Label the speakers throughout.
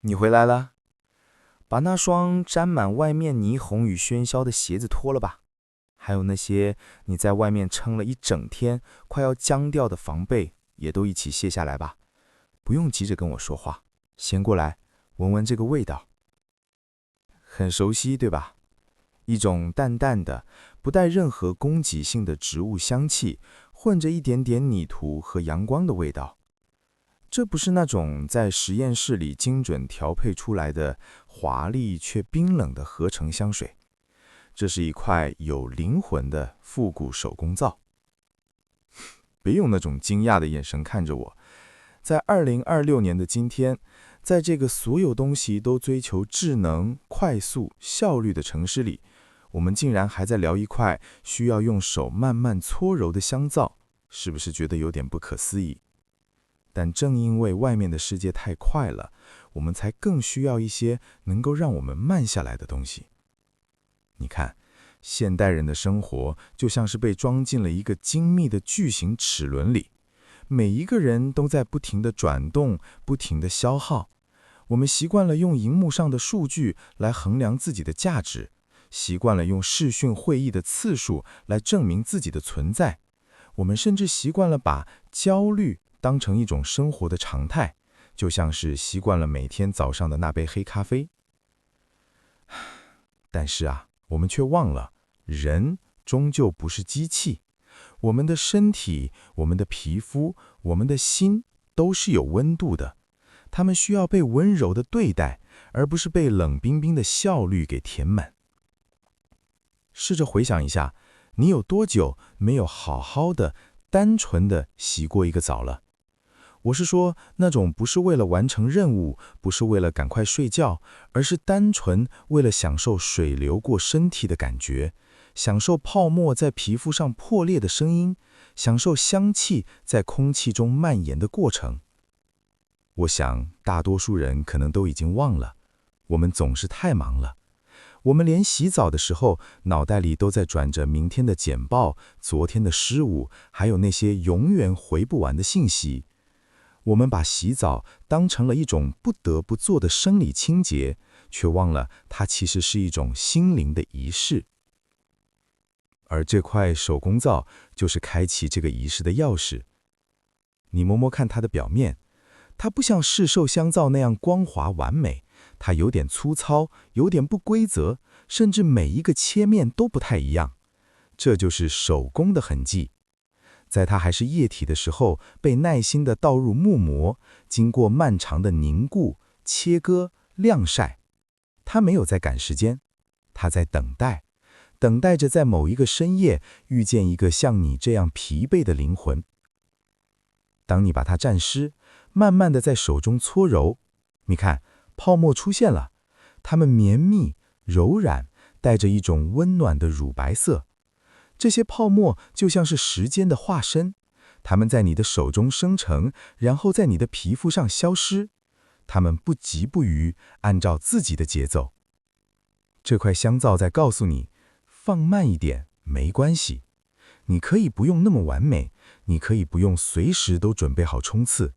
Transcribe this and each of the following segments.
Speaker 1: 你回来了，把那双沾满外面霓虹与喧嚣的鞋子脱了吧，还有那些你在外面撑了一整天快要僵掉的防被，也都一起卸下来吧。不用急着跟我说话，先过来闻闻这个味道，很熟悉，对吧？一种淡淡的、不带任何攻击性的植物香气，混着一点点泥土和阳光的味道。这不是那种在实验室里精准调配出来的华丽却冰冷的合成香水，这是一块有灵魂的复古手工皂。别用那种惊讶的眼神看着我，在2026年的今天，在这个所有东西都追求智能、快速、效率的城市里，我们竟然还在聊一块需要用手慢慢搓揉的香皂，是不是觉得有点不可思议？但正因为外面的世界太快了，我们才更需要一些能够让我们慢下来的东西。你看，现代人的生活就像是被装进了一个精密的巨型齿轮里，每一个人都在不停地转动，不停地消耗。我们习惯了用荧幕上的数据来衡量自己的价值，习惯了用视讯会议的次数来证明自己的存在。我们甚至习惯了把焦虑当成一种生活的常态，就像是习惯了每天早上的那杯黑咖啡。但是我们却忘了，人终究不是机器，我们的身体、我们的皮肤、我们的心都是有温度的，它们需要被温柔的对待，而不是被冷冰冰的效率给填满。试着回想一下，你有多久没有好好的、单纯的洗过一个澡了？我是说，那种不是为了完成任务，不是为了赶快睡觉，而是单纯为了享受水流过身体的感觉，享受泡沫在皮肤上破裂的声音，享受香气在空气中蔓延的过程。我想，大多数人可能都已经忘了，我们总是太忙了。我们连洗澡的时候，脑袋里都在转着明天的简报、昨天的失误，还有那些永远回不完的信息。我们把洗澡当成了一种不得不做的生理清洁，却忘了它其实是一种心灵的仪式。而这块手工皂就是开启这个仪式的钥匙。你摸摸看它的表面，它不像市售香皂那样光滑完美，它有点粗糙，有点不规则，甚至每一个切面都不太一样。这就是手工的痕迹。在它还是液体的时候，被耐心地倒入木模，经过漫长的凝固、切割、晾晒。它没有在赶时间，它在等待，等待着在某一个深夜遇见一个像你这样疲惫的灵魂。当你把它蘸湿，慢慢地在手中搓揉，你看，泡沫出现了，它们绵密、柔软，带着一种温暖的乳白色。这些泡沫就像是时间的化身，它们在你的手中生成，然后在你的皮肤上消失。它们不急不徐，按照自己的节奏。这块香皂在告诉你，放慢一点，没关系。你可以不用那么完美，你可以不用随时都准备好冲刺。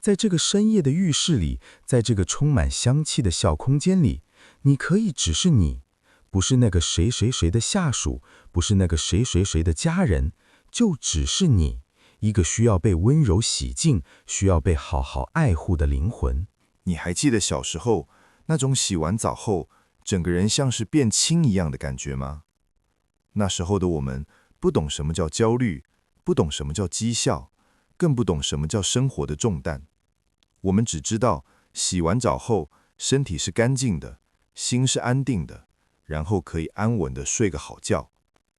Speaker 1: 在这个深夜的浴室里，在这个充满香气的小空间里，你可以只是你。不是那个谁谁谁的下属，不是那个谁谁谁的家人，就只是你，一个需要被温柔洗净、需要被好好爱护的灵魂。
Speaker 2: 你还记得小时候那种洗完澡后，整个人像是变轻一样的感觉吗？那时候的我们不懂什么叫焦虑，不懂什么叫绩效，更不懂什么叫生活的重担。我们只知道洗完澡后，身体是干净的，心是安定的，然后可以安稳地睡个好觉。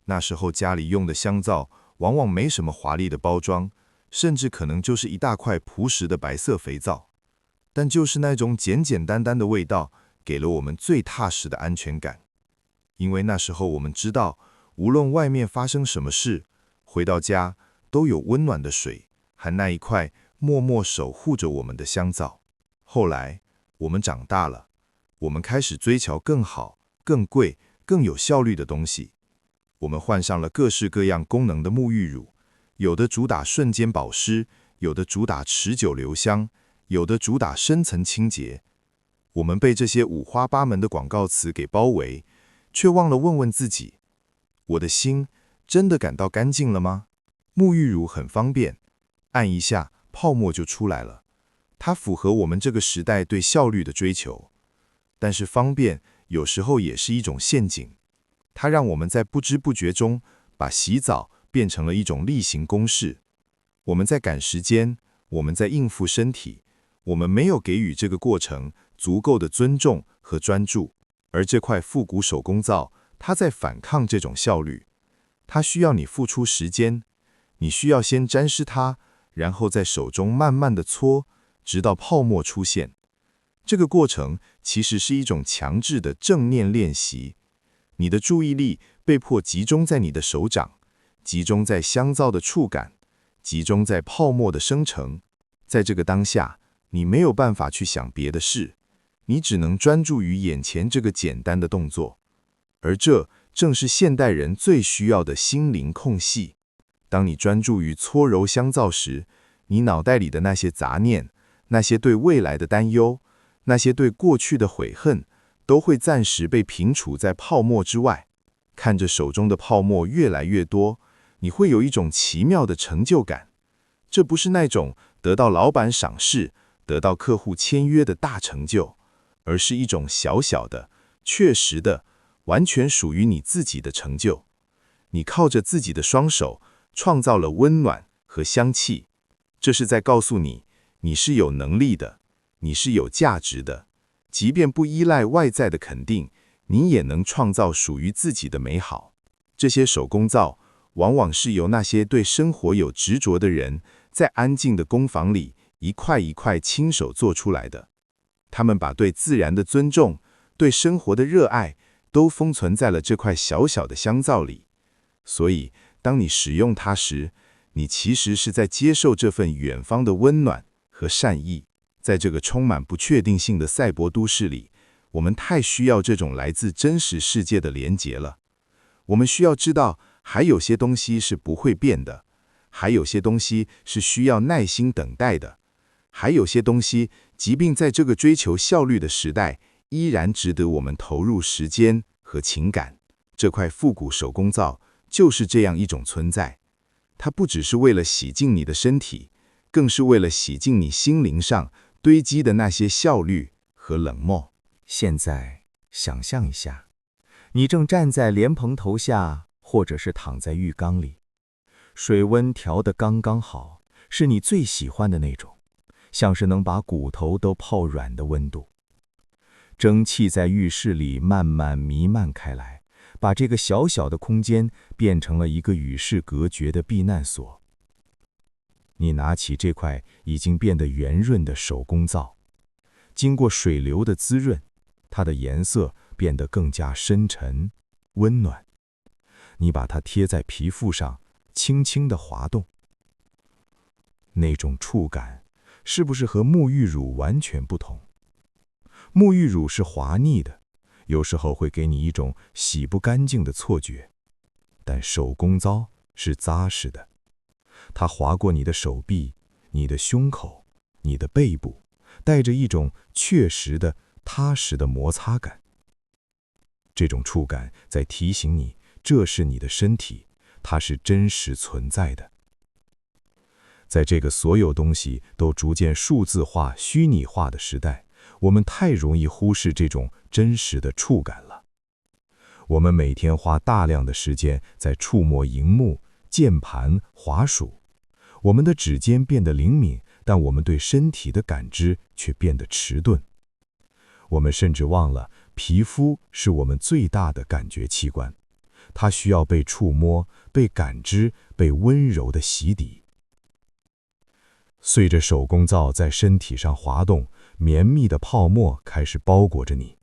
Speaker 2: 那时候家里用的香皂往往没什么华丽的包装，甚至可能就是一大块朴实的白色肥皂，但就是那种简简单单的味道，给了我们最踏实的安全感。因为那时候我们知道，无论外面发生什么事，回到家都有温暖的水和那一块默默守护着我们的香皂。后来我们长大了，我们开始追求更好、更贵、更有效率的东西。我们换上了各式各样功能的沐浴乳，有的主打瞬间保湿，有的主打持久留香，有的主打深层清洁。我们被这些五花八门的广告词给包围，却忘了问问自己：我的心真的感到干净了吗？沐浴乳很方便，按一下泡沫就出来了，它符合我们这个时代对效率的追求。但是方便有时候也是一种陷阱，它让我们在不知不觉中把洗澡变成了一种例行公事。我们在赶时间，我们在应付身体，我们没有给予这个过程足够的尊重和专注。而这块复古手工皂，它在反抗这种效率。它需要你付出时间，你需要先沾湿它，然后在手中慢慢地搓，直到泡沫出现。这个过程其实是一种强制的正念练习。你的注意力被迫集中在你的手掌，集中在香皂的触感，集中在泡沫的生成。在这个当下，你没有办法去想别的事，你只能专注于眼前这个简单的动作。而这正是现代人最需要的心灵空隙。当你专注于搓揉香皂时，你脑袋里的那些杂念，那些对未来的担忧，那些对过去的悔恨，都会暂时被平处在泡沫之外。看着手中的泡沫越来越多，你会有一种奇妙的成就感。这不是那种得到老板赏识、得到客户签约的大成就，而是一种小小的、确实的、完全属于你自己的成就。你靠着自己的双手创造了温暖和香气，这是在告诉你，你是有能力的，你是有价值的，即便不依赖外在的肯定，你也能创造属于自己的美好。这些手工皂往往是由那些对生活有执着的人，在安静的工坊里一块一块亲手做出来的。他们把对自然的尊重、对生活的热爱，都封存在了这块小小的香皂里。所以，当你使用它时，你其实是在接受这份远方的温暖和善意。在这个充满不确定性的赛博都市里，我们太需要这种来自真实世界的连结了。我们需要知道，还有些东西是不会变的，还有些东西是需要耐心等待的，还有些东西，即便在这个追求效率的时代，依然值得我们投入时间和情感。这块复古手工皂就是这样一种存在，它不只是为了洗净你的身体，更是为了洗净你心灵上堆积的那些效率和冷漠。
Speaker 1: 现在想象一下，你正站在莲蓬头下，或者是躺在浴缸里，水温调得刚刚好，是你最喜欢的那种，像是能把骨头都泡软的温度。蒸汽在浴室里慢慢弥漫开来，把这个小小的空间变成了一个与世隔绝的避难所。你拿起这块已经变得圆润的手工皂，经过水流的滋润，它的颜色变得更加深沉、温暖。你把它贴在皮肤上，轻轻地滑动。那种触感，是不是和沐浴乳完全不同？沐浴乳是滑腻的，有时候会给你一种洗不干净的错觉，但手工皂是扎实的，它划过你的手臂、你的胸口、你的背部，带着一种确实的、踏实的摩擦感。这种触感在提醒你，这是你的身体，它是真实存在的。在这个所有东西都逐渐数字化、虚拟化的时代，我们太容易忽视这种真实的触感了。我们每天花大量的时间在触摸荧幕、键盘、滑鼠，我们的指尖变得灵敏，但我们对身体的感知却变得迟钝。我们甚至忘了，皮肤是我们最大的感觉器官，它需要被触摸、被感知、被温柔地洗涤。随着手工皂在身体上滑动，绵密的泡沫开始包裹着你。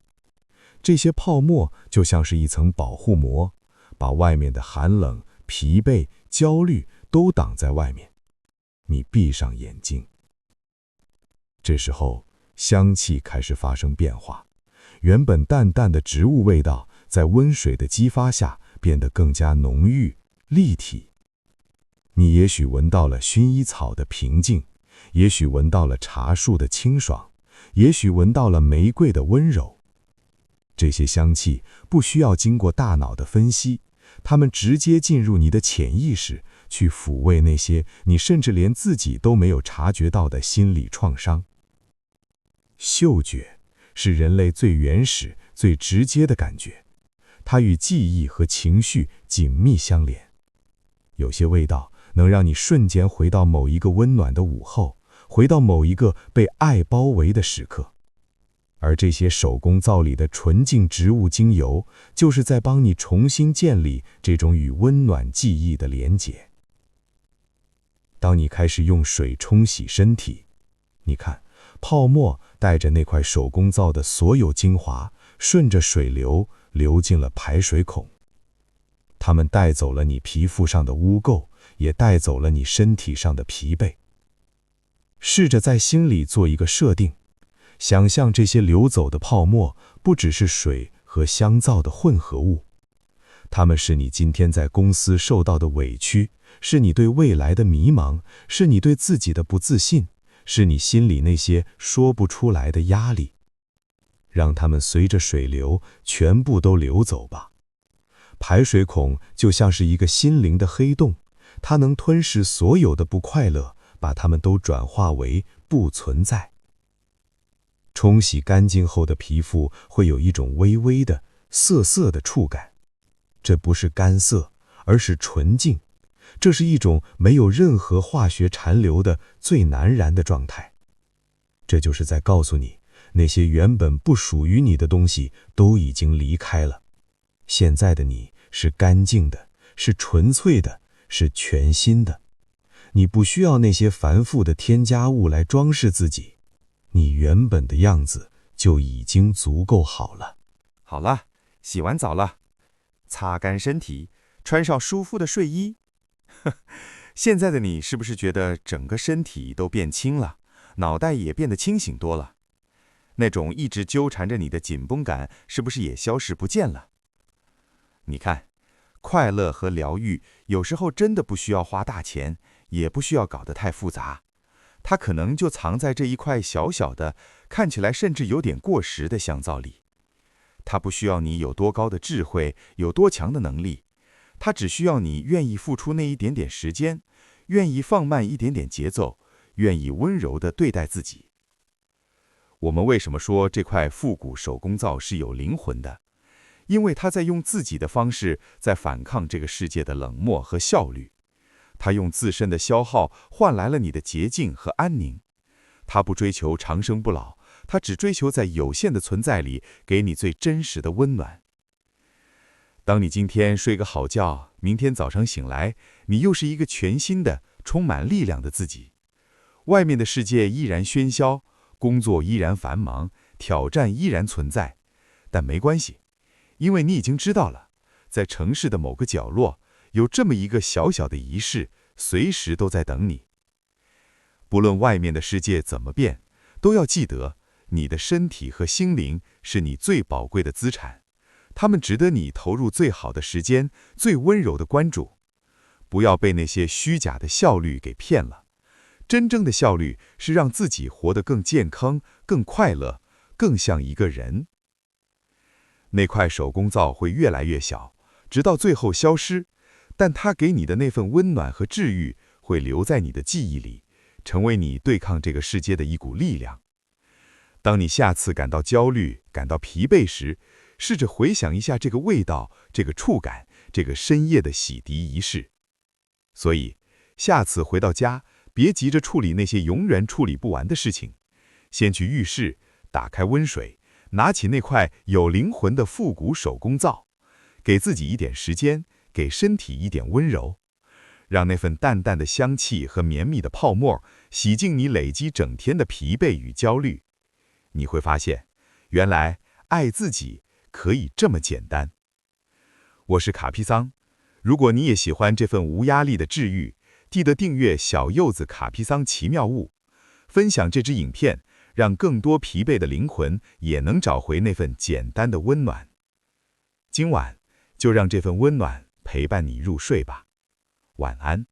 Speaker 1: 这些泡沫就像是一层保护膜，把外面的寒冷、疲惫、焦虑都挡在外面。你闭上眼睛。这时候，香气开始发生变化，原本淡淡的植物味道，在温水的激发下变得更加浓郁、立体。你也许闻到了薰衣草的平静，也许闻到了茶树的清爽，
Speaker 3: 也许闻到了玫瑰的温柔。这些香气不需要经过大脑的分析，它们直接进入你的潜意识，去抚慰那些你甚至连自己都没有察觉到的心理创伤。嗅觉是人类最原始、最直接的感觉，它与记忆和情绪紧密相连。有些味道能让你瞬间回到某一个温暖的午后，回到某一个被爱包围的时刻。而这些手工皂里的纯净植物精油，就是在帮你重新建立这种与温暖记忆的连结。当你开始用水冲洗身体，你看，泡沫带着那块手工皂的所有精华，顺着水流流进了排水孔。它们带走了你皮肤上的污垢，也带走了你身体上的疲惫。试着在心里做一个设定，想象这些流走的泡沫不只是水和香皂的混合物，它们是你今天在公司受到的委屈，是你对未来的迷茫，是你对自己的不自信，是你心里那些说不出来的压力。让它们随着水流全部都流走吧。排水孔就像是一个心灵的黑洞，它能吞噬所有的不快乐，把它们都转化为不存在。冲洗干净后的皮肤会有一种微微的涩涩的触感，这不是干涩，而是纯净。这是一种没有任何化学残留的最难燃的状态。这就是在告诉你，那些原本不属于你的东西都已经离开了。现在的你是干净的，是纯粹的，是全新的。你不需要那些繁复的添加物来装饰自己，你原本的样子就已经足够好了。
Speaker 2: 好了，洗完澡了，擦干身体，穿上舒服的睡衣。现在的你是不是觉得整个身体都变轻了，脑袋也变得清醒多了？那种一直纠缠着你的紧绷感是不是也消失不见了？你看，快乐和疗愈有时候真的不需要花大钱，也不需要搞得太复杂，它可能就藏在这一块小小的，看起来甚至有点过时的香皂里。它不需要你有多高的智慧，有多强的能力，它只需要你愿意付出那一点点时间，愿意放慢一点点节奏，愿意温柔地对待自己。我们为什么说这块复古手工皂是有灵魂的？因为它在用自己的方式在反抗这个世界的冷漠和效率。它用自身的消耗换来了你的洁净和安宁。它不追求长生不老，它只追求在有限的存在里给你最真实的温暖。当你今天睡个好觉，明天早上醒来，你又是一个全新的、充满力量的自己。外面的世界依然喧嚣，工作依然繁忙，挑战依然存在，但没关系，因为你已经知道了，在城市的某个角落，有这么一个小小的仪式，随时都在等你。不论外面的世界怎么变，都要记得，你的身体和心灵是你最宝贵的资产，它们值得你投入最好的时间，最温柔的关注。不要被那些虚假的效率给骗了。真正的效率是让自己活得更健康、更快乐、更像一个人。那块手工皂会越来越小，直到最后消失，但它给你的那份温暖和治愈会留在你的记忆里，成为你对抗这个世界的一股力量。当你下次感到焦虑、感到疲惫时，试着回想一下这个味道、这个触感、这个深夜的洗涤仪式。所以，下次回到家，别急着处理那些永远处理不完的事情，先去浴室，打开温水，拿起那块有灵魂的复古手工皂，给自己一点时间，给身体一点温柔，让那份淡淡的香气和绵密的泡沫洗净你累积整天的疲惫与焦虑。你会发现，原来爱自己可以这么简单。我是卡皮桑，如果你也喜欢这份无压力的治愈，记得订阅小柚子卡皮桑奇妙物，分享这支影片，让更多疲惫的灵魂也能找回那份简单的温暖。今晚就让这份温暖陪伴你入睡吧，晚安。